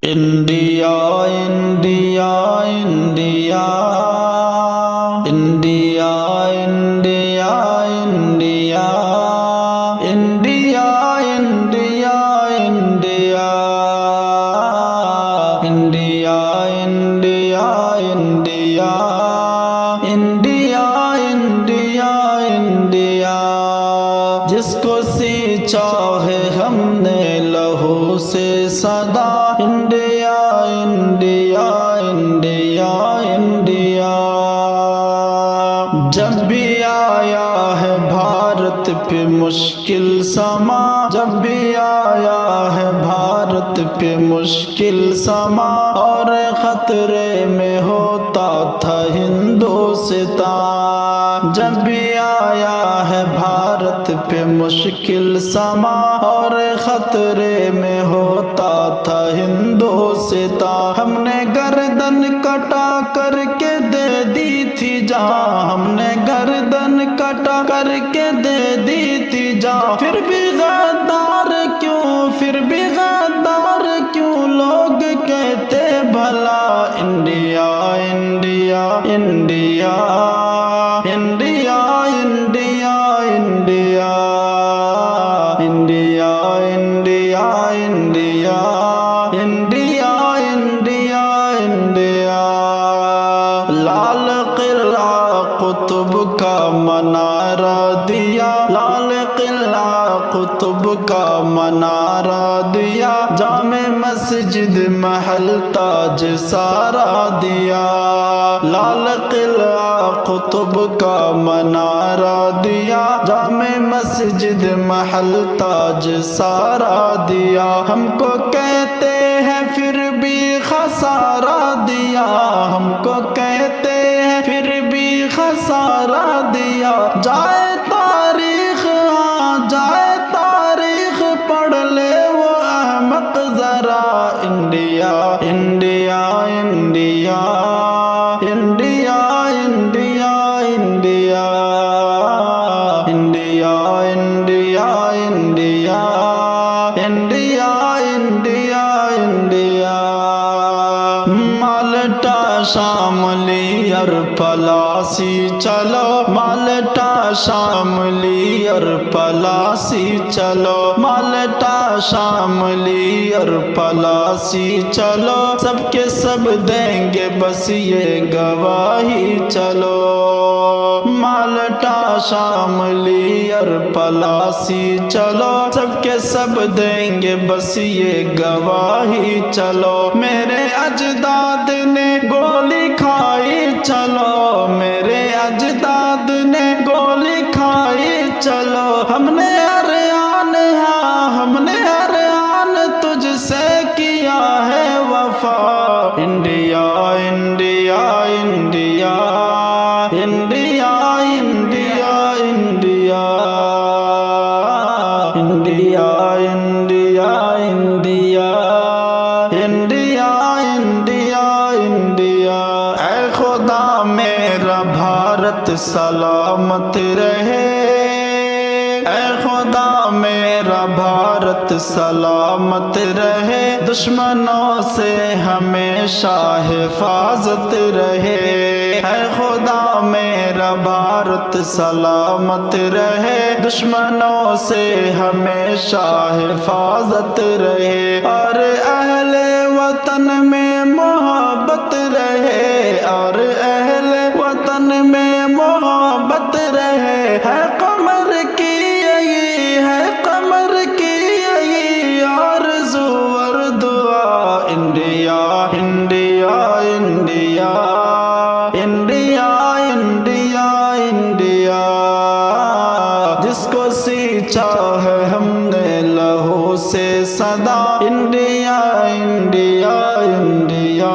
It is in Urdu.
India India India India India India India India India India India India India India India جس کو سینچا ہے ہم نے لہو سے صدا انڈیا انڈیا انڈیا انڈیا جب بھی آیا ہے بھارت پہ مشکل سما جب بھی آیا ہے بھارت پہ مشکل سما اور خطرے میں ہوتا تھا ہندوستان جب بھی آیا ہے بھارت پہ مشکل سما اور خطرے میں ہوتا تھا ہندوستان ہم نے گردن کٹا کر کے دے دی تھی جان ہم نے گردن کٹا کر کے دے دی تھی جان پھر بھی غدار کیوں لوگ کہتے بھلا India India India India India India India India India India India India Lal Qila Qutub کا منارہ دیا لال قلعہ قطب کا منارہ دیا جامع مسجد محل تاج سارا دیا لال قلعہ قطب کا منارہ دیا جامع مسجد محل تاج سارا دیا ہم کو کہتے ہیں پھر بھی خسارہ دیا ہم کو کہتے ہیں پھر بھی خسارہ دیا جائے تاریخ جائے تاریخ پڑھ لے وہ احمق ذرا India India India India India India India India India India India India مالٹا شاملی اور پلاسی چلو مالٹا شاملی اور پلاسی چلو مالٹا شاملی اور پلاسی چلو سب کے سب دیں گے بس یہ گواہی چلو مالٹا شاملی اور پلاسی چلو سب کے سب دیں گے بس یہ گواہی چلو میرے اجداد نے گولی کھائی چلو میرے اجداد نے گولی کھائی چلو ہم نے اران ہم نے اران تجھ سے کیا ہے وفا India India India India India India India India India India India India اے خدا میرا بھارت سلامت رہے اے خدا میرا بھارت سلامت رہے دشمنوں سے ہمیشہ حفاظت رہے اے خدا میرا بھارت سلامت رہے دشمنوں سے ہمیشہ حفاظت رہے اور اہل وطن میں محبت رہے اور اہل وطن میں محبت رہے ہے قمر کی یہی ہے قمر کی یہی آرزو اور دعا India India India India India India جس کو سینچا ہے ہم نے لہو سے صدا انڈیا انڈیا انڈیا